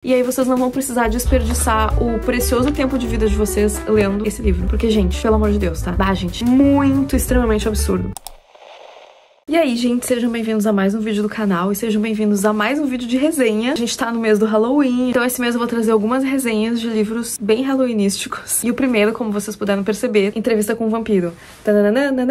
E aí vocês não vão precisar desperdiçar o precioso tempo de vida de vocês lendo esse livro. Porque, gente, pelo amor de Deus, tá? Ah, gente, muito, extremamente absurdo. E aí, gente, sejam bem-vindos a mais um vídeo do canal e sejam bem-vindos a mais um vídeo de resenha. A gente tá no mês do Halloween, então esse mês eu vou trazer algumas resenhas de livros bem halloweenísticos. E o primeiro, como vocês puderam perceber, Entrevista com um Vampiro. Tananana.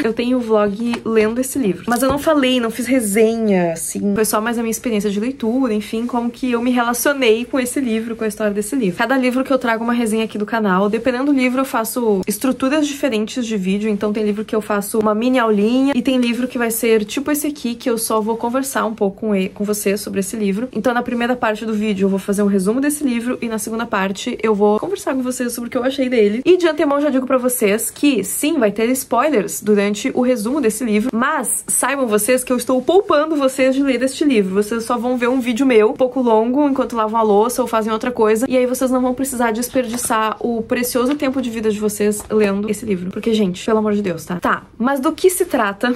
Eu tenho o vlog lendo esse livro, mas eu não falei, não fiz resenha, assim. Foi só mais a minha experiência de leitura, enfim, como que eu me relacionei com esse livro, com a história desse livro. Cada livro que eu trago uma resenha aqui do canal, dependendo do livro eu faço estruturas diferentes de vídeo, então tem livro que eu faço uma mini aulinha e tem livro que vai ser tipo esse aqui, que eu só vou conversar um pouco com você sobre esse livro. Então na primeira parte do vídeo eu vou fazer um resumo desse livro e na segunda parte eu vou conversar com vocês sobre o que eu achei dele. E de antemão já digo pra vocês que sim, vai ter spoilers durante o resumo desse livro, mas saibam vocês que eu estou poupando vocês de ler este livro. Vocês só vão ver um vídeo meu, um pouco longo, enquanto lavam a louça ou fazem outra coisa, e aí vocês não vão precisar desperdiçar o precioso tempo de vida de vocês lendo esse livro. Porque, gente, pelo amor de Deus, tá? Tá, mas do que se trata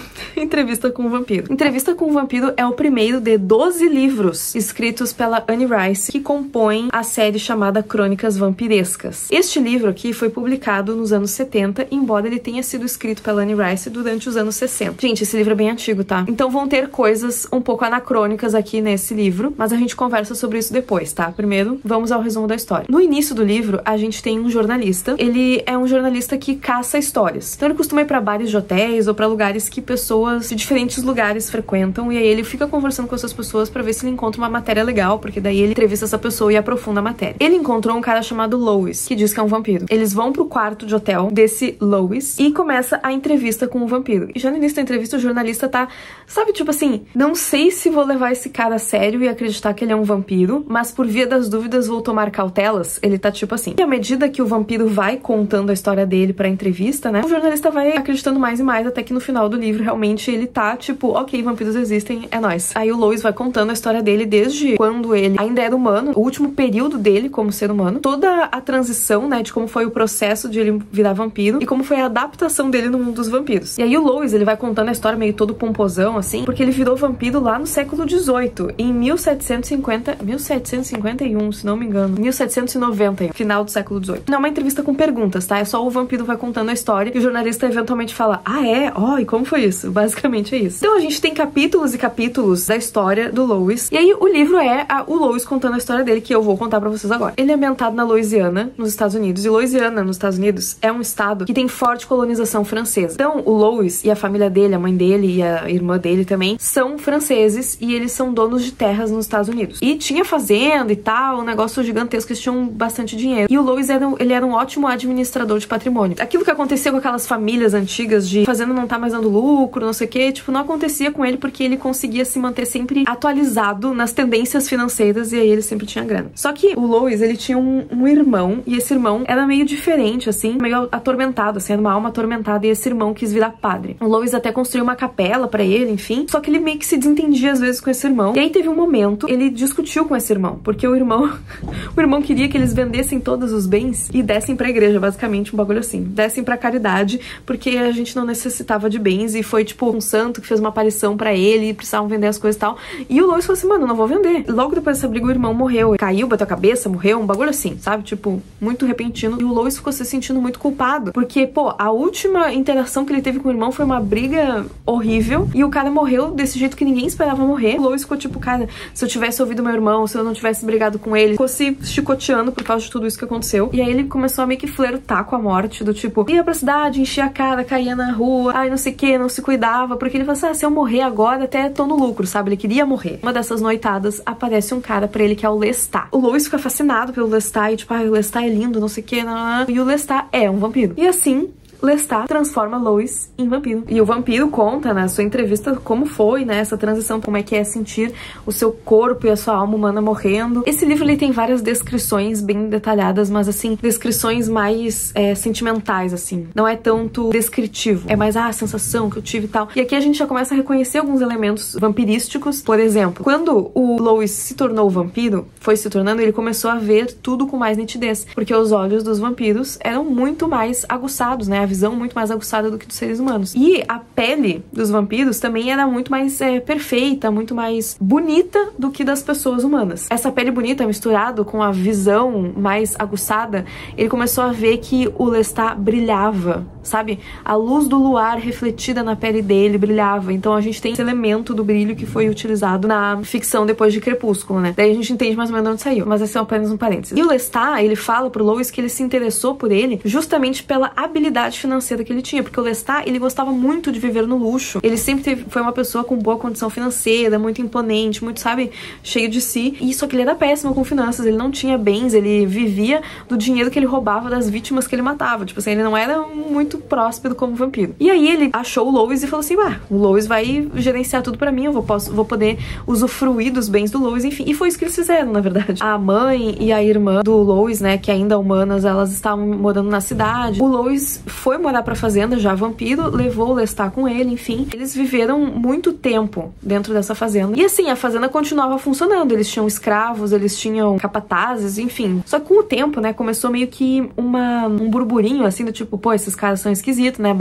Entrevista com o Vampiro? Entrevista com o Vampiro é o primeiro de 12 livros escritos pela Anne Rice, que compõem a série chamada Crônicas Vampirescas. Este livro aqui foi publicado nos anos 70, embora ele tenha sido escrito pela Anne Rice durante os anos 60. Gente, esse livro é bem antigo, tá? Então vão ter coisas um pouco anacrônicas aqui nesse livro, mas a gente conversa sobre isso depois, tá? Primeiro, vamos ao resumo da história. No início do livro, a gente tem um jornalista. Ele é um jornalista que caça histórias. Então ele costuma ir pra bares de hotéis ou pra lugares que pessoas de diferentes lugares frequentam, e aí ele fica conversando com essas pessoas pra ver se ele encontra uma matéria legal, porque daí ele entrevista essa pessoa e aprofunda a matéria. Ele encontrou um cara chamado Louis, que diz que é um vampiro. Eles vão pro quarto de hotel desse Louis e começa a entrevista com o vampiro. E já no início da entrevista o jornalista tá, sabe, tipo assim, não sei se vou levar esse cara a sério e acreditar que ele é um vampiro, mas por via das dúvidas vou tomar cautelas. Ele tá tipo assim. E à medida que o vampiro vai contando a história dele pra entrevista, né, o jornalista vai acreditando mais e mais, até que no final do livro realmente ele tá tipo, ok, vampiros existem, é nóis. Aí o Louis vai contando a história dele desde quando ele ainda era humano, o último período dele como ser humano, toda a transição, né, de como foi o processo de ele virar vampiro e como foi a adaptação dele no mundo dos vampiros. E aí o Louis, ele vai contando a história meio todo pomposão, assim, porque ele virou vampiro lá no século XVIII, em 1751, se não me engano, 1790, final do século XVIII. Não é uma entrevista com perguntas, tá? É só o vampiro vai contando a história e o jornalista eventualmente fala, ah, é? Ó, e como foi isso? Basicamente é isso. Então a gente tem capítulos e capítulos da história do Louis, e aí o livro é o Louis contando a história dele, que eu vou contar pra vocês agora. Ele é ambientado na Louisiana, nos Estados Unidos, e Louisiana, nos Estados Unidos, é um estado que tem forte colonização francesa. Então o Louis e a família dele, a mãe dele e a irmã dele também, são franceses e eles são donos de terras nos Estados Unidos. E tinha fazenda e tal, um negócio gigantesco, eles tinham bastante dinheiro. E o Louis ele era um ótimo administrador de patrimônio. Aquilo que acontecia com aquelas famílias antigas de fazenda não tá mais dando lucro, não sei o que, tipo, não acontecia com ele porque ele conseguia se manter sempre atualizado nas tendências financeiras e aí ele sempre tinha grana. Só que o Louis, ele tinha um irmão e esse irmão era meio diferente, assim, meio atormentado, assim, era uma alma atormentada e esse irmão quis virar padre. O Louis até construiu uma capela pra ele, enfim, só que ele meio que se desentendia às vezes com esse irmão. E aí teve um momento, ele discutiu com esse irmão, porque o irmão queria que eles vendessem todos os bens e dessem pra igreja, basicamente, um bagulho assim. Dessem pra caridade, porque a gente não necessitava de bens e foi, tipo, um santo que fez uma aparição pra ele e precisavam vender as coisas e tal. E o Louis falou assim, mano, não vou vender. Logo depois dessa briga, o irmão morreu. Caiu, bateu a cabeça, morreu, um bagulho assim, sabe? Tipo, muito repentino. E o Louis ficou se sentindo muito culpado. Porque, pô, a última interação que ele teve com o irmão foi uma briga horrível. E o cara morreu desse jeito que ninguém esperava morrer. O Louis ficou tipo, cara, se eu tivesse ouvido meu irmão, se eu não tivesse brigado com ele, ficou se chicoteando por causa de tudo isso que aconteceu. E aí ele começou a meio que flertar com a morte, do tipo, ia pra cidade, enchia a cara, caía na rua, ai, não sei o que, não se cuidava, porque ele falou assim, ah, se eu morrer agora, até tô no lucro, sabe? Ele queria morrer. Uma dessas noitadas, aparece um cara pra ele que é o Lestat. O Louis fica fascinado pelo Lestat e tipo, ah, o Lestat é lindo, não sei o que, e o Lestat é um vampiro. E assim, Lestat transforma Louis em vampiro. E o vampiro conta na sua entrevista como foi, né, essa transição, como é que é sentir o seu corpo e a sua alma humana morrendo. Esse livro, ele tem várias descrições bem detalhadas, mas assim, descrições mais sentimentais, assim. Não é tanto descritivo. É mais, a sensação que eu tive e tal. E aqui a gente já começa a reconhecer alguns elementos vampirísticos. Por exemplo, quando o Louis se tornou vampiro, foi se tornando, ele começou a ver tudo com mais nitidez. Porque os olhos dos vampiros eram muito mais aguçados, né? visão muito mais aguçada do que dos seres humanos. E a pele dos vampiros também era muito mais perfeita, muito mais bonita do que das pessoas humanas. Essa pele bonita misturado com a visão mais aguçada, ele começou a ver que o Lestat brilhava, sabe? A luz do luar refletida na pele dele brilhava. Então a gente tem esse elemento do brilho que foi utilizado na ficção depois de Crepúsculo, né? Daí a gente entende mais ou menos de onde saiu, mas esse é apenas um parênteses. E o Lestat, ele fala pro Lois que ele se interessou por ele justamente pela habilidade financeira que ele tinha, porque o Lestat, ele gostava muito de viver no luxo. Ele sempre foi uma pessoa com boa condição financeira, muito imponente, muito, sabe, cheio de si. E só que ele era péssimo com finanças, ele não tinha bens, ele vivia do dinheiro que ele roubava das vítimas que ele matava. Tipo assim, ele não era muito próspero como vampiro. E aí ele achou o Lois e falou assim, o Lois vai gerenciar tudo pra mim, eu vou poder usufruir dos bens do Lois, enfim. E foi isso que eles fizeram, na verdade. A mãe e a irmã do Lois, né, que ainda humanas, elas estavam morando na cidade. O Lois foi morar pra fazenda, já vampiro, levou o Lestat com ele, enfim. Eles viveram muito tempo dentro dessa fazenda. E assim, a fazenda continuava funcionando. Eles tinham escravos, eles tinham capatazes, enfim. Só que com o tempo, né, começou meio que um burburinho, assim, do tipo, pô, esses caras são esquisitos, né,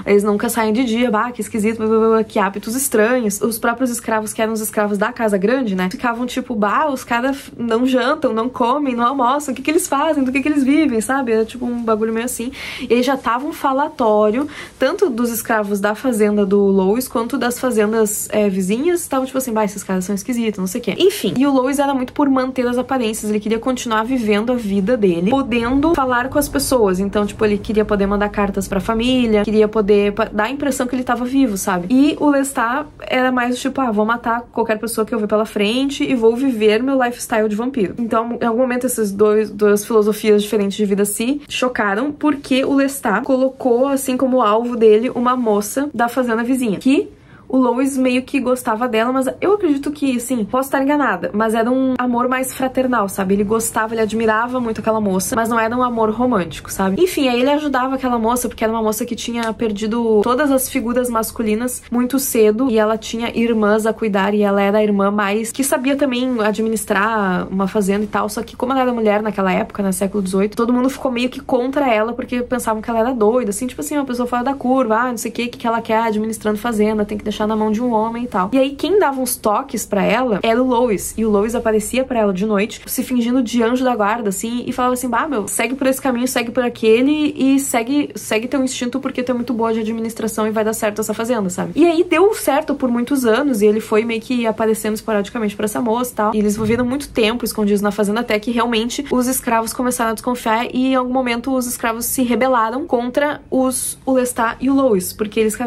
eles nunca saem de dia, que esquisito, que hábitos estranhos. Os próprios escravos, que eram os escravos da Casa Grande, né, ficavam tipo, os caras não jantam, não comem, não almoçam, o que eles fazem, do que eles vivem, sabe? Era tipo um bagulho meio assim. E aí já tava um falatório, tanto dos escravos da fazenda do Lois, quanto das fazendas vizinhas, estavam tipo assim, esses caras são esquisitos, não sei o quê. Enfim, e o Lois era muito por manter as aparências, ele queria continuar vivendo a vida dele, podendo falar com as pessoas. Então, tipo, ele queria poder mandar cartas pra família, queria poder dar a impressão que ele tava vivo, sabe? E o Lestat era mais tipo, vou matar qualquer pessoa que eu ver pela frente e vou viver meu lifestyle de vampiro. Então, em algum momento, essas duas filosofias diferentes de vida se chocaram, porque o Lestat colocou, assim, como alvo dele, uma moça da fazenda vizinha, que o Lois meio que gostava dela, mas eu acredito que, assim, posso estar enganada, mas era um amor mais fraternal, sabe? Ele gostava, ele admirava muito aquela moça, mas não era um amor romântico, sabe? Enfim, aí ele ajudava aquela moça, porque era uma moça que tinha perdido todas as figuras masculinas muito cedo, e ela tinha irmãs a cuidar, e ela era a irmã mais que sabia também administrar uma fazenda e tal, só que como ela era mulher naquela época, no século XVIII, todo mundo ficou meio que contra ela, porque pensavam que ela era doida, assim, tipo assim, uma pessoa fora da curva, não sei o que ela quer administrando fazenda, tem que deixar na mão de um homem e tal. E aí quem dava uns toques pra ela era o Lois, e o Lois aparecia pra ela de noite, se fingindo de anjo da guarda, assim, e falava assim, segue por esse caminho, segue por aquele, e segue teu instinto, porque tu é muito boa de administração e vai dar certo essa fazenda, sabe? E aí deu certo por muitos anos, e ele foi meio que aparecendo esporadicamente pra essa moça e tal, e eles viveram muito tempo escondidos na fazenda, até que realmente os escravos começaram a desconfiar, e em algum momento os escravos se rebelaram contra o Lestat e o Lois, porque eles,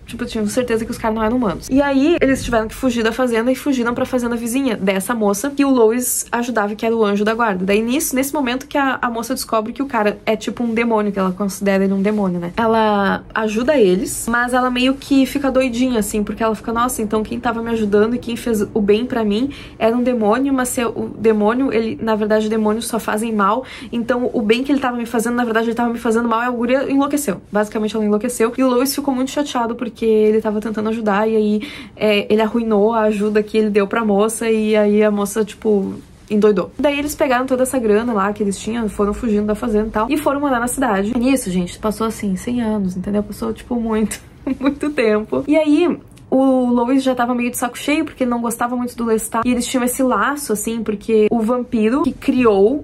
tipo, tinham certeza que os caras não eram humanos. E aí, eles tiveram que fugir da fazenda e fugiram pra fazenda vizinha dessa moça que o Lois ajudava, que era o anjo da guarda. Daí, nesse momento que a moça descobre que o cara é tipo um demônio, que ela considera ele um demônio, né? Ela ajuda eles, mas ela meio que fica doidinha, assim, porque ela fica, nossa, então quem tava me ajudando e quem fez o bem pra mim era um demônio, mas se o demônio, na verdade, demônios só fazem mal, então o bem que ele tava me fazendo, na verdade, ele tava me fazendo mal, e a guria enlouqueceu. Basicamente, ela enlouqueceu. E o Lois ficou muito chateado porque ele tava tentando ajudar, e aí ele arruinou a ajuda que ele deu pra moça, e aí a moça, tipo, endoidou. Daí eles pegaram toda essa grana lá que eles tinham, foram fugindo da fazenda e tal, e foram morar na cidade. E nisso, gente, passou assim, 100 anos, entendeu? Passou, tipo, muito tempo. E aí o Lois já tava meio de saco cheio, porque ele não gostava muito do Lestat, e eles tinham esse laço, assim, porque o vampiro que criou,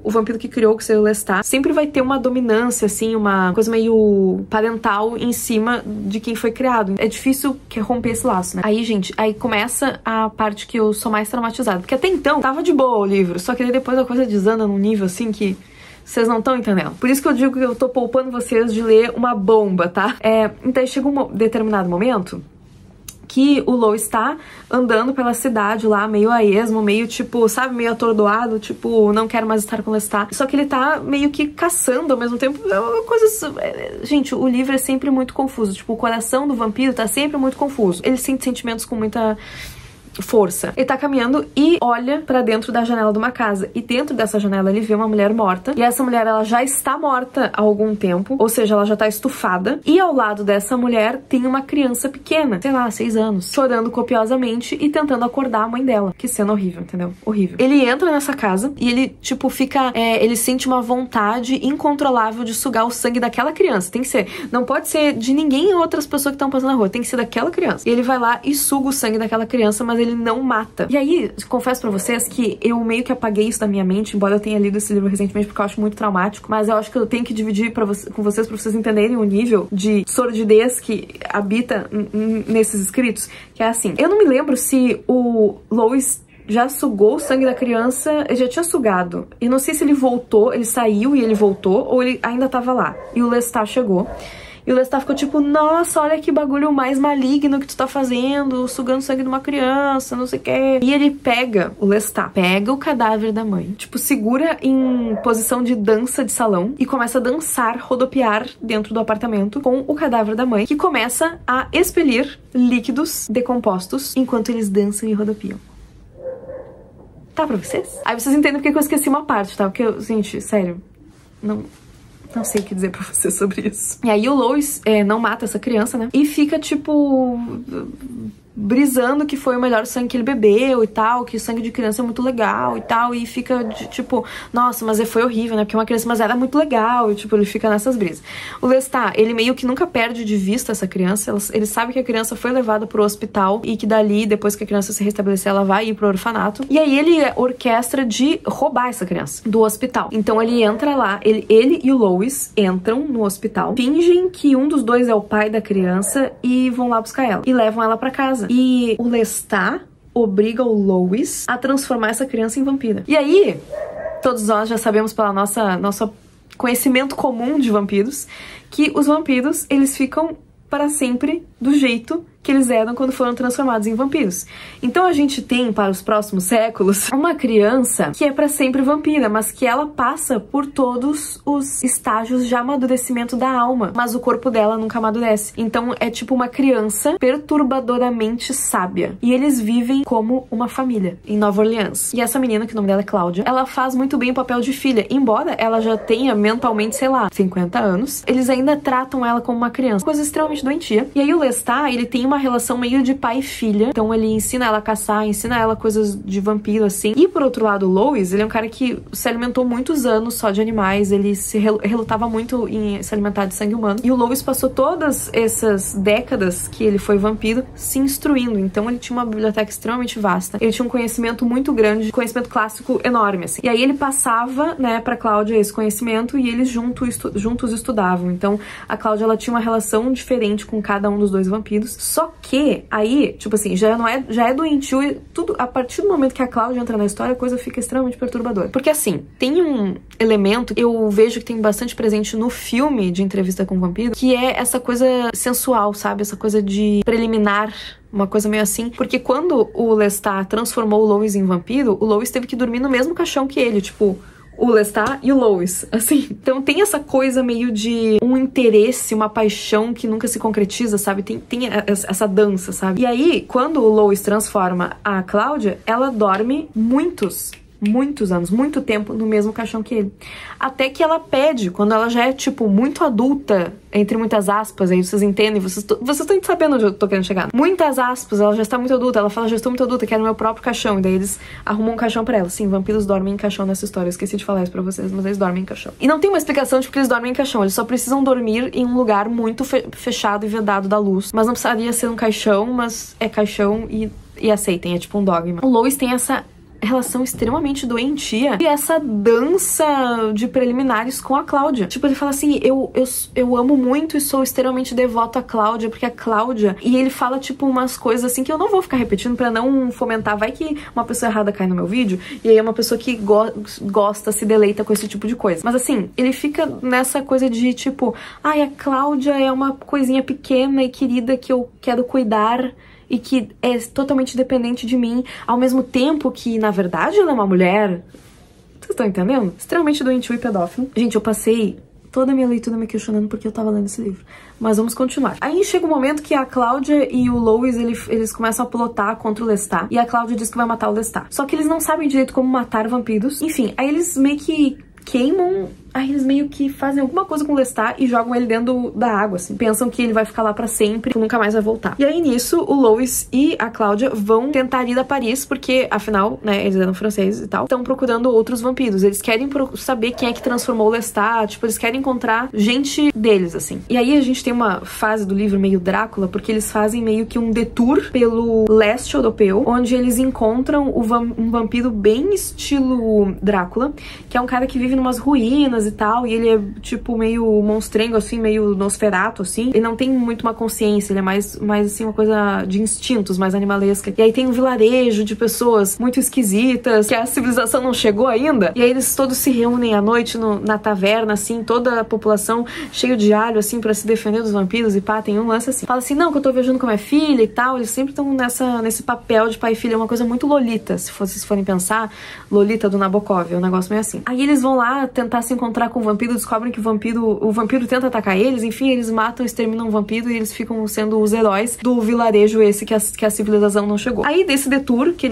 que seria o Lestat, sempre vai ter uma dominância, assim, uma coisa meio parental em cima de quem foi criado. É difícil romper esse laço, né? Aí, gente, aí começa a parte que eu sou mais traumatizada, porque até então tava de boa o livro, só que aí depois a coisa desanda num nível, assim, que vocês não estão entendendo. Por isso que eu digo que eu tô poupando vocês de ler uma bomba, tá? Então chega um determinado momento que o Lois tá andando pela cidade lá, meio a esmo, meio tipo, sabe, meio atordoado, tipo, não quero mais estar com o Lestat. Só que ele tá meio que caçando ao mesmo tempo. É uma coisa... Gente, o livro é sempre muito confuso. Tipo, o coração do vampiro tá sempre muito confuso. Ele sente sentimentos com muita força. Ele tá caminhando e olha pra dentro da janela de uma casa. E dentro dessa janela ele vê uma mulher morta. E essa mulher, ela já está morta há algum tempo. Ou seja, ela já tá estufada. E ao lado dessa mulher tem uma criança pequena, sei lá, 6 anos, chorando copiosamente e tentando acordar a mãe dela. Que cena horrível, entendeu? Horrível. Ele entra nessa casa e ele, tipo, fica... ele sente uma vontade incontrolável de sugar o sangue daquela criança. Tem que ser... Não pode ser de ninguém ou outras pessoas que estão passando na rua. Tem que ser daquela criança. E ele vai lá e suga o sangue daquela criança, mas ele não mata. E aí, confesso pra vocês que eu meio que apaguei isso da minha mente, embora eu tenha lido esse livro recentemente, porque eu acho muito traumático, mas eu acho que eu tenho que dividir com vocês pra vocês entenderem o nível de sordidez que habita nesses escritos, que é assim. Eu não me lembro se o Lois já sugou o sangue da criança, ele já tinha sugado. E não sei se ele voltou, ele saiu e ele voltou, ou ele ainda tava lá. E o Lestat chegou. E o Lestat ficou tipo, nossa, olha que bagulho mais maligno que tu tá fazendo, sugando sangue de uma criança, não sei o que. E ele pega, o Lestat, pega o cadáver da mãe, tipo, segura em posição de dança de salão e começa a dançar, rodopiar dentro do apartamento com o cadáver da mãe, que começa a expelir líquidos decompostos enquanto eles dançam e rodopiam. Tá pra vocês? Aí vocês entendem porque eu esqueci uma parte, tá? Porque, gente, sério, não sei o que dizer pra vocês sobre isso. E aí o Lois não mata essa criança, né? E fica, tipo, brisando que foi o melhor sangue que ele bebeu e tal, que o sangue de criança é muito legal e tal, e fica, tipo, nossa, mas foi horrível, né? Porque uma criança, mas era muito legal, e, tipo, ele fica nessas brisas. O Lestat, ele meio que nunca perde de vista essa criança, ele sabe que a criança foi levada pro hospital e que dali, depois que a criança se restabelecer, ela vai ir pro orfanato. E aí ele orquestra de roubar essa criança do hospital. Então ele entra lá, ele e o Lois entram no hospital, fingem que um dos dois é o pai da criança e vão lá buscar ela. E levam ela pra casa. E o Lestat obriga o Lois a transformar essa criança em vampira. E aí, todos nós já sabemos pela nosso conhecimento comum de vampiros, que os vampiros, eles ficam para sempre do jeito que eles eram quando foram transformados em vampiros. Então a gente tem, para os próximos séculos, uma criança que é para sempre vampira, mas que ela passa por todos os estágios de amadurecimento da alma, mas o corpo dela nunca amadurece. Então é tipo uma criança perturbadoramente sábia. E eles vivem como uma família em Nova Orleans. E essa menina, que o nome dela é Cláudia, ela faz muito bem o papel de filha. Embora ela já tenha mentalmente, sei lá, 50 anos, eles ainda tratam ela como uma criança. Coisa extremamente doentia. E aí o Lestat, ele tem uma relação meio de pai e filha. Então ele ensina ela a caçar, ensina ela coisas de vampiro, assim. E por outro lado, o Lois, ele é um cara que se alimentou muitos anos só de animais. Ele se relutava muito em se alimentar de sangue humano. E o Lois passou todas essas décadas que ele foi vampiro se instruindo. Então ele tinha uma biblioteca extremamente vasta. Ele tinha um conhecimento muito grande, conhecimento clássico enorme, assim. E aí ele passava, né, pra Cláudia esse conhecimento e eles juntos estudavam. Então a Cláudia, ela tinha uma relação diferente com cada um dos dois vampiros. Só que aí, tipo assim, já é doentio e tudo, a partir do momento que a Cláudia entra na história, a coisa fica extremamente perturbadora. Porque assim, tem um elemento que eu vejo que tem bastante presente no filme de Entrevista com o Vampiro, que é essa coisa sensual, sabe? Essa coisa de preliminar, uma coisa meio assim. Porque quando o Lestat transformou o Lois em vampiro, o Lois teve que dormir no mesmo caixão que ele, tipo, o Lestat e o Lois, assim. Então tem essa coisa meio de um interesse, uma paixão que nunca se concretiza, sabe? Tem essa dança, sabe? E aí, quando o Lois transforma a Cláudia, ela dorme muitos anos, muito tempo no mesmo caixão que ele. Até que ela pede, quando ela já é, tipo, muito adulta, entre muitas aspas, aí vocês entendem, vocês estão sabendo onde eu tô querendo chegar. Muitas aspas, ela já está muito adulta, ela fala, já estou muito adulta, quero meu próprio caixão. E daí eles arrumam um caixão pra ela. Sim, vampiros dormem em caixão nessa história, eu esqueci de falar isso pra vocês, mas eles dormem em caixão. E não tem uma explicação de porque eles dormem em caixão, eles só precisam dormir em um lugar muito fechado e vedado da luz. Mas não precisaria ser um caixão, mas é caixão e aceitem, é tipo um dogma. O Lois tem essa relação extremamente doentia e essa dança de preliminares com a Cláudia. Tipo, ele fala assim, eu amo muito e sou extremamente devoto à Cláudia, porque a Cláudia... E ele fala, tipo, umas coisas assim que eu não vou ficar repetindo pra não fomentar. Vai que uma pessoa errada cai no meu vídeo e aí é uma pessoa que gosta, se deleita com esse tipo de coisa. Mas assim, ele fica nessa coisa de, tipo, ai, a Cláudia é uma coisinha pequena e querida que eu quero cuidar e que é totalmente dependente de mim, ao mesmo tempo que, na verdade, ela é uma mulher. Vocês estão entendendo? Extremamente doentio e pedófilo. Gente, eu passei toda a minha leitura me questionando porque eu tava lendo esse livro. Mas vamos continuar. Aí chega um momento que a Cláudia e o Lois, eles começam a plotar contra o Lestat. E a Cláudia diz que vai matar o Lestat. Só que eles não sabem direito como matar vampiros. Enfim, aí eles meio que queimam... Aí eles meio que fazem alguma coisa com o Lestat e jogam ele dentro da água, assim. Pensam que ele vai ficar lá pra sempre, que nunca mais vai voltar. E aí, nisso, o Lois e a Cláudia vão tentar ir a Paris, porque, afinal, né, eles eram franceses e tal, estão procurando outros vampiros. Eles querem saber quem é que transformou o Lestat, tipo, eles querem encontrar gente deles, assim. E aí a gente tem uma fase do livro meio Drácula, porque eles fazem meio que um detour pelo leste europeu, onde eles encontram um vampiro bem estilo Drácula, que é um cara que vive numas ruínas e tal, e ele é tipo meio monstrengo, assim, meio Nosferatu, assim. Ele não tem muito uma consciência, ele é mais assim, uma coisa de instintos, mais animalesca. E aí tem um vilarejo de pessoas muito esquisitas, que a civilização não chegou ainda, e aí eles todos se reúnem à noite na taverna, assim, toda a população cheio de alho, assim, pra se defender dos vampiros, e pá, tem um lance assim. Fala assim, não, que eu tô viajando com a minha filha e tal, eles sempre estão nesse papel de pai e filha, é uma coisa muito Lolita, se vocês forem pensar, Lolita do Nabokov, é um negócio meio assim. Aí eles vão lá tentar se encontrar com o vampiro, descobrem que o vampiro tenta atacar eles, enfim, eles matam, exterminam o vampiro e eles ficam sendo os heróis do vilarejo esse que a civilização não chegou. Aí desse detour, que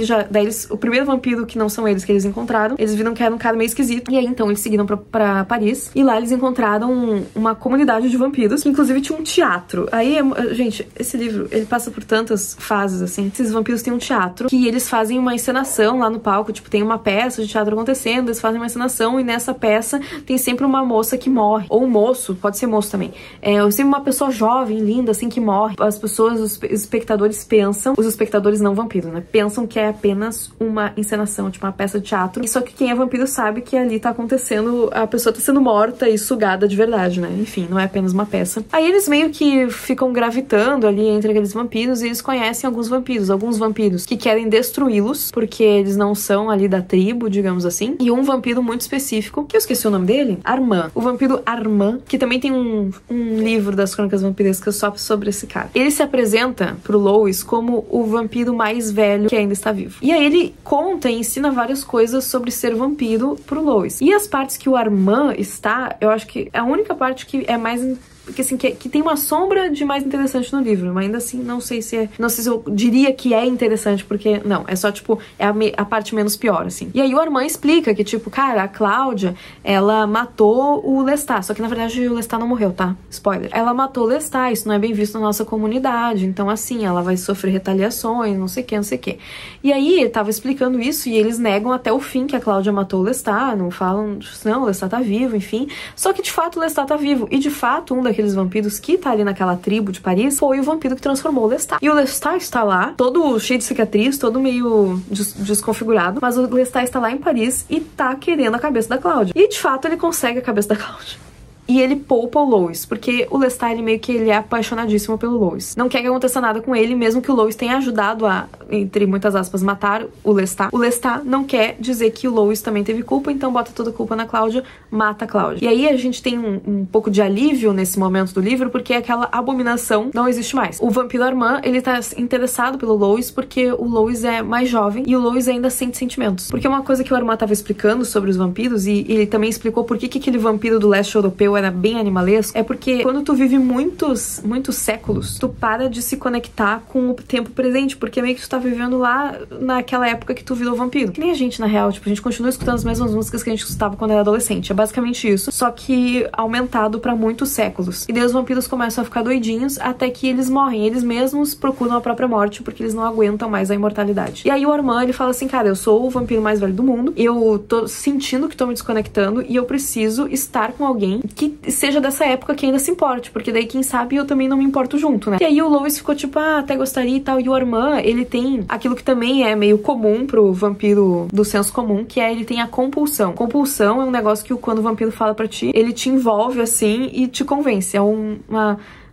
o primeiro vampiro que não são eles que eles encontraram, eles viram que era um cara meio esquisito, e aí então eles seguiram pra Paris, e lá eles encontraram uma comunidade de vampiros, que inclusive tinha um teatro. Aí, gente, esse livro, ele passa por tantas fases, assim. Esses vampiros têm um teatro, que eles fazem uma encenação lá no palco, tipo, tem uma peça de teatro acontecendo, eles fazem uma encenação, e nessa peça tem sempre uma moça que morre, ou um moço, pode ser moço também, sempre uma pessoa jovem, linda, assim, que morre. As pessoas, os espectadores pensam, os espectadores não vampiros, né, pensam que é apenas uma encenação, tipo uma peça de teatro, e só que quem é vampiro sabe que ali tá acontecendo, a pessoa tá sendo morta e sugada de verdade, né, enfim, não é apenas uma peça. Aí eles meio que ficam gravitando ali entre aqueles vampiros, e eles conhecem alguns vampiros que querem destruí-los, porque eles não são ali da tribo, digamos assim, e um vampiro muito específico, que eu esqueci o nome dele, Armand. O vampiro Armand, que também tem um livro das Crônicas Vampirescas só sobre esse cara. Ele se apresenta pro Lois como o vampiro mais velho que ainda está vivo. E aí ele conta e ensina várias coisas sobre ser vampiro pro Lois. E as partes que o Armand está, eu acho que é a única parte que é mais... Porque, assim, que tem uma sombra de mais interessante no livro, mas ainda assim não sei se eu diria que é interessante, porque não, é só tipo, é a parte menos pior, assim. E aí o Armand explica que, tipo, cara, a Cláudia, ela matou o Lestat, só que na verdade o Lestat não morreu, tá? Spoiler. Ela matou o Lestat, isso não é bem visto na nossa comunidade, então assim, ela vai sofrer retaliações, não sei o que. E aí ele tava explicando isso e eles negam até o fim que a Cláudia matou o Lestat, não falam, não, o Lestat tá vivo, enfim. Só que de fato o Lestat tá vivo, e de fato um daqueles vampiros que tá ali naquela tribo de Paris foi o vampiro que transformou o Lestat. E o Lestat está lá, todo cheio de cicatriz, todo meio desconfigurado, mas o Lestat está lá em Paris e tá querendo a cabeça da Cláudia. E de fato ele consegue a cabeça da Cláudia. E ele poupa o Lois, porque o Lestat, ele é apaixonadíssimo pelo Lois. Não quer que aconteça nada com ele, mesmo que o Lois tenha ajudado a, entre muitas aspas, matar o Lestat. O Lestat não quer dizer que o Lois também teve culpa, então bota toda a culpa na Cláudia, mata a Cláudia. E aí a gente tem um pouco de alívio nesse momento do livro, porque aquela abominação não existe mais. O vampiro Armand, ele tá interessado pelo Lois, porque o Lois é mais jovem e o Lois ainda sente sentimentos. Porque uma coisa que o Armand tava explicando sobre os vampiros, e ele também explicou por que aquele vampiro do leste europeu era bem animalesco, é porque quando tu vive muitos séculos, tu para de se conectar com o tempo presente, porque meio que tu tá vivendo lá naquela época que tu virou vampiro. Que nem a gente, na real, tipo, a gente continua escutando as mesmas músicas que a gente escutava quando era adolescente. É basicamente isso, só que aumentado pra muitos séculos. E daí os vampiros começam a ficar doidinhos até que eles morrem. Eles mesmos procuram a própria morte porque eles não aguentam mais a imortalidade. E aí o Armand, ele fala assim, cara, eu sou o vampiro mais velho do mundo, eu tô sentindo que tô me desconectando e eu preciso estar com alguém que seja dessa época que ainda se importe, porque daí, quem sabe, eu também não me importo junto, né? E aí o Lois ficou tipo, até gostaria e tal, e o Armand, ele tem aquilo que também é meio comum pro vampiro do senso comum, que é ele tem a compulsão. Compulsão é um negócio que quando o vampiro fala pra ti, ele te envolve assim e te convence, é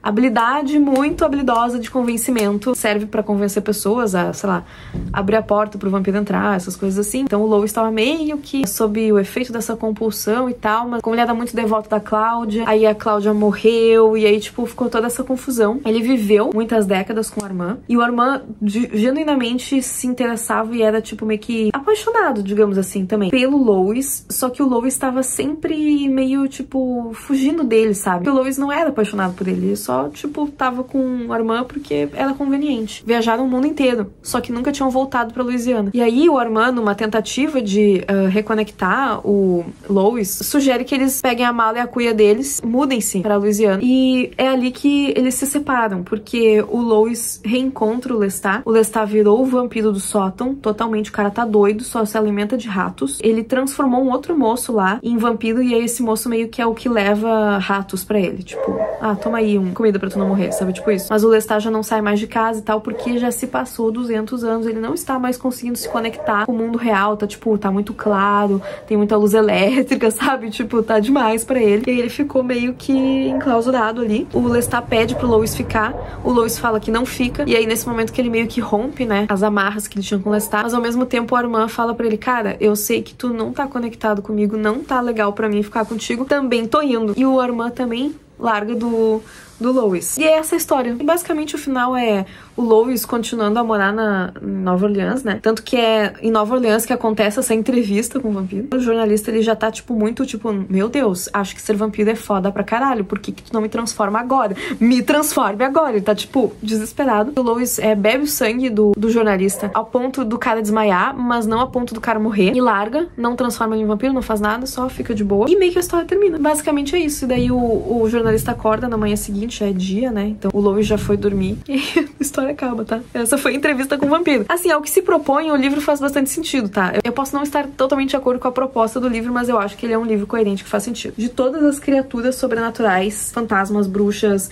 habilidade muito habilidosa de convencimento. Serve pra convencer pessoas a, sei lá, abrir a porta pro vampiro entrar, essas coisas assim. Então o Louis estava meio que sob o efeito dessa compulsão e tal, mas como ele era muito devoto da Cláudia, aí a Cláudia morreu, e aí, tipo, ficou toda essa confusão. Ele viveu muitas décadas com o Armand, e o Armand genuinamente se interessava e era, tipo, meio que apaixonado, digamos assim, também, pelo Louis, só que o Louis estava sempre meio, tipo, fugindo dele, sabe? O Louis não era apaixonado por ele, ele só, tipo, tava com o Armand porque era conveniente. Viajaram o mundo inteiro, só que nunca tinham voltado pra Louisiana. E aí o Armand, numa tentativa de reconectar o Louis, sugere que eles peguem a mala e a cuia deles, mudem-se pra Louisiana. E é ali que eles se separam, porque o Louis reencontra o Lestat. O Lestat virou o vampiro do sótão, totalmente, o cara tá doido, só se alimenta de ratos. Ele transformou um outro moço lá em vampiro, e aí esse moço meio que é o que leva ratos pra ele. Tipo, toma aí comida pra tu não morrer, sabe? Tipo isso. Mas o Lestat já não sai mais de casa e tal, porque já se passou 200 anos, ele não está mais conseguindo se conectar com o mundo real, tá, tipo, tá muito claro, tem muita luz elétrica, sabe? Tipo, tá demais pra ele. E aí ele ficou meio que enclausurado ali. O Lestat pede pro Louis ficar, o Louis fala que não fica, e aí nesse momento que ele meio que rompe, né, as amarras que ele tinha com o Lestat, mas ao mesmo tempo o Armand fala pra ele, cara, eu sei que tu não tá conectado comigo, não tá legal pra mim ficar contigo, também tô indo. E o Armand também larga do Louis. E é essa a história. E basicamente o final é o Louis continuando a morar em Nova Orleans, né? Tanto que é em Nova Orleans que acontece essa entrevista com o vampiro. O jornalista, ele já tá, tipo, muito, tipo, meu Deus, acho que ser vampiro é foda pra caralho, por que tu não me transforma agora? Me transforme agora! Ele tá, tipo, desesperado. O Louis bebe o sangue do jornalista ao ponto do cara desmaiar, mas não a ponto do cara morrer. E larga, não transforma ele em vampiro, não faz nada, só fica de boa. E meio que a história termina. Basicamente é isso. E daí o jornalista acorda na manhã seguinte, já é dia, né? Então o Louis já foi dormir. E aí a história acaba, tá? Essa foi a entrevista com o vampiro. Assim, ao que se propõe, o livro faz bastante sentido, tá? Eu posso não estar totalmente de acordo com a proposta do livro, mas eu acho que ele é um livro coerente, que faz sentido. De todas as criaturas sobrenaturais, fantasmas, bruxas,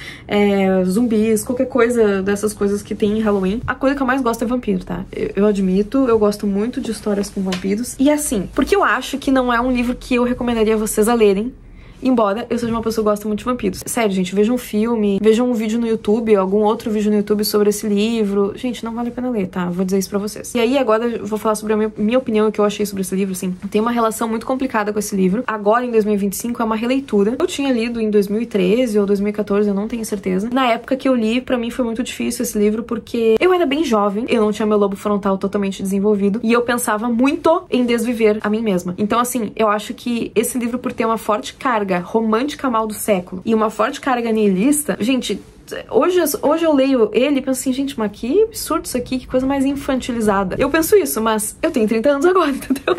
zumbis, qualquer coisa dessas coisas que tem em Halloween, a coisa que eu mais gosto é vampiro, tá? Eu admito, eu gosto muito de histórias com vampiros. E assim, porque eu acho que não é um livro que eu recomendaria vocês a lerem, embora eu seja uma pessoa que gosta muito de vampiros. Sério, gente, vejam um filme, vejam um vídeo no YouTube, algum outro vídeo no YouTube sobre esse livro. Gente, não vale a pena ler, tá? Vou dizer isso pra vocês. E aí, agora eu vou falar sobre a minha opinião, o que eu achei sobre esse livro, assim. Tem uma relação muito complicada com esse livro. Agora, em 2025, é uma releitura. Eu tinha lido em 2013 ou 2014, eu não tenho certeza. Na época que eu li, pra mim foi muito difícil esse livro, porque eu era bem jovem, eu não tinha meu lobo frontal totalmente desenvolvido, e eu pensava muito em desviver a mim mesma. Então, assim, eu acho que esse livro, por ter uma forte carga romântica mal do século e uma forte carga nihilista, gente, hoje eu leio ele e penso assim, gente, mas que absurdo isso aqui, que coisa mais infantilizada. Eu penso isso, mas eu tenho 30 anos agora, entendeu?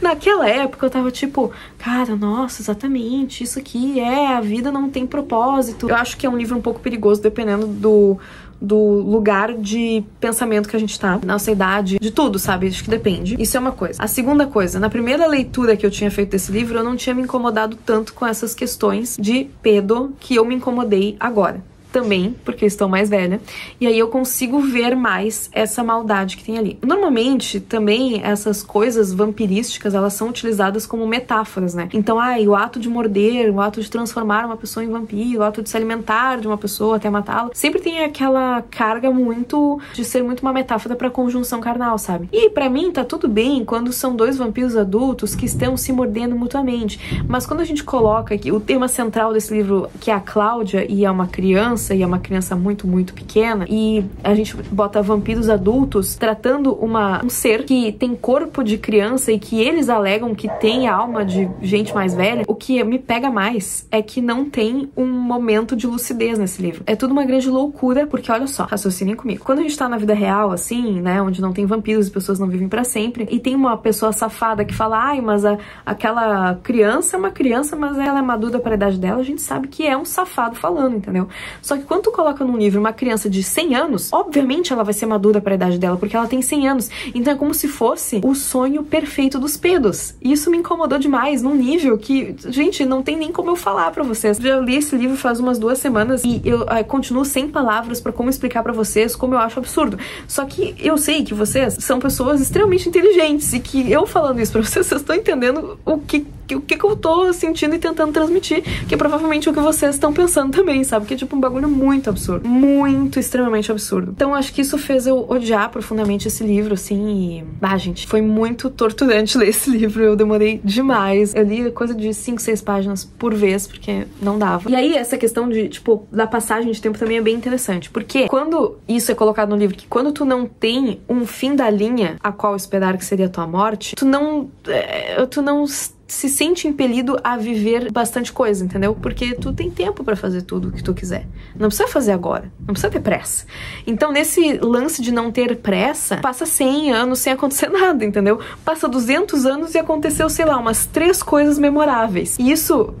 Naquela época eu tava tipo, cara, nossa, exatamente, isso aqui a vida não tem propósito. Eu acho que é um livro um pouco perigoso, dependendo do lugar de pensamento que a gente tá, nossa idade, de tudo, sabe? Acho que depende. Isso é uma coisa. A segunda coisa, na primeira leitura que eu tinha feito desse livro, eu não tinha me incomodado tanto com essas questões de pedo que eu me incomodei agora. Também, porque eu estou mais velha, e aí eu consigo ver mais essa maldade que tem ali. Normalmente, também, essas coisas vampirísticas, elas são utilizadas como metáforas, né? Então, o ato de morder, o ato de transformar uma pessoa em vampiro, o ato de se alimentar de uma pessoa até matá-la, sempre tem aquela carga muito de ser muito uma metáfora pra conjunção carnal, sabe? E pra mim, tá tudo bem quando são dois vampiros adultos que estão se mordendo mutuamente, mas quando a gente coloca aqui o tema central desse livro, que é a Cláudia, e é uma criança, e é uma criança muito, muito pequena, e a gente bota vampiros adultos tratando um ser que tem corpo de criança e que eles alegam que tem alma de gente mais velha, o que me pega mais é que não tem um momento de lucidez nesse livro. É tudo uma grande loucura, porque olha só, raciocinem comigo. Quando a gente tá na vida real, assim, né, onde não tem vampiros e pessoas não vivem pra sempre, e tem uma pessoa safada que fala, mas aquela criança é uma criança, mas ela é madura para a idade dela, a gente sabe que é um safado falando, entendeu? Só que quando tu coloca num livro uma criança de 100 anos, obviamente ela vai ser madura para a idade dela, porque ela tem 100 anos. Então é como se fosse o sonho perfeito dos pedos. E isso me incomodou demais, num nível que, gente, não tem nem como eu falar pra vocês. Já li esse livro faz umas 2 semanas e eu continuo sem palavras pra como explicar pra vocês como eu acho absurdo. Só que eu sei que vocês são pessoas extremamente inteligentes e que eu falando isso pra vocês, vocês estão entendendo o que o que eu tô sentindo e tentando transmitir, que é provavelmente o que vocês estão pensando também, sabe? Que é tipo um bagulho muito absurdo. Muito, extremamente absurdo. Então acho que isso fez eu odiar profundamente esse livro, assim, e... gente, foi muito torturante ler esse livro, eu demorei demais. Eu li coisa de 5, 6 páginas por vez, porque não dava. E aí essa questão de, tipo, da passagem de tempo também é bem interessante, porque quando isso é colocado no livro, que quando tu não tem um fim da linha a qual esperar que seria a tua morte, tu não se sente impelido a viver bastante coisa, entendeu? Porque tu tem tempo pra fazer tudo o que tu quiser. Não precisa fazer agora. Não precisa ter pressa. Então, nesse lance de não ter pressa, passa 100 anos sem acontecer nada, entendeu? Passa 200 anos e aconteceu, sei lá, umas 3 coisas memoráveis. E isso,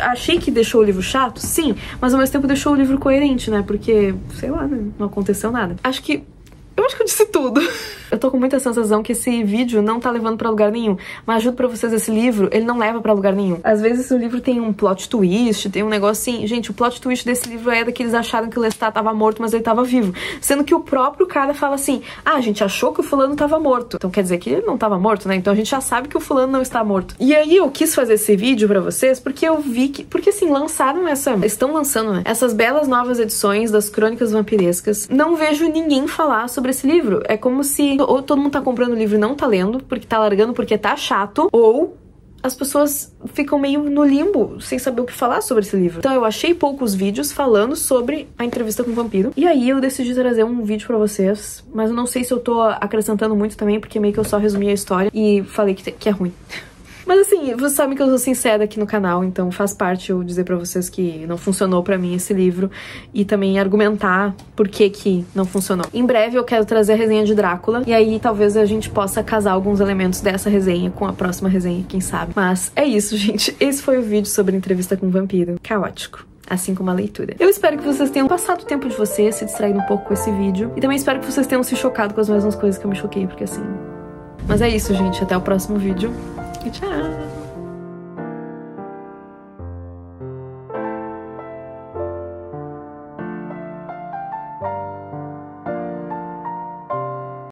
achei que deixou o livro chato? Sim. Mas ao mesmo tempo deixou o livro coerente, né? Porque, sei lá, né? Não aconteceu nada. Eu acho que eu disse tudo. Eu tô com muita sensação que esse vídeo não tá levando pra lugar nenhum. Mas ajudo pra vocês, esse livro, ele não leva pra lugar nenhum. Às vezes o livro tem um plot twist, tem um negócio assim... Gente, o plot twist desse livro é daqueles acharam que o Lestat tava morto, mas ele tava vivo. Sendo que o próprio cara fala assim... a gente achou que o fulano tava morto. Então quer dizer que ele não tava morto, né? Então a gente já sabe que o fulano não está morto. E aí eu quis fazer esse vídeo pra vocês porque eu vi que... Porque assim, estão lançando, né? Essas belas novas edições das Crônicas Vampirescas. Não vejo ninguém falar sobre esse livro. É como se ou todo mundo tá comprando o livro e não tá lendo, porque tá largando porque tá chato, ou as pessoas ficam meio no limbo, sem saber o que falar sobre esse livro. Então eu achei poucos vídeos falando sobre a entrevista com o vampiro, e aí eu decidi trazer um vídeo pra vocês, mas eu não sei se eu tô acrescentando muito também, porque meio que eu só resumi a história e falei que é ruim. Mas assim, vocês sabem que eu sou sincera aqui no canal, então faz parte eu dizer pra vocês que não funcionou pra mim esse livro e também argumentar por que não funcionou. Em breve eu quero trazer a resenha de Drácula e aí talvez a gente possa casar alguns elementos dessa resenha com a próxima resenha, quem sabe. Mas é isso, gente. Esse foi o vídeo sobre a entrevista com o vampiro. Caótico. Assim como a leitura. Eu espero que vocês tenham passado o tempo de vocês, se distraído um pouco com esse vídeo. E também espero que vocês tenham se chocado com as mesmas coisas que eu me choquei, porque assim... Mas é isso, gente. Até o próximo vídeo. Tchau!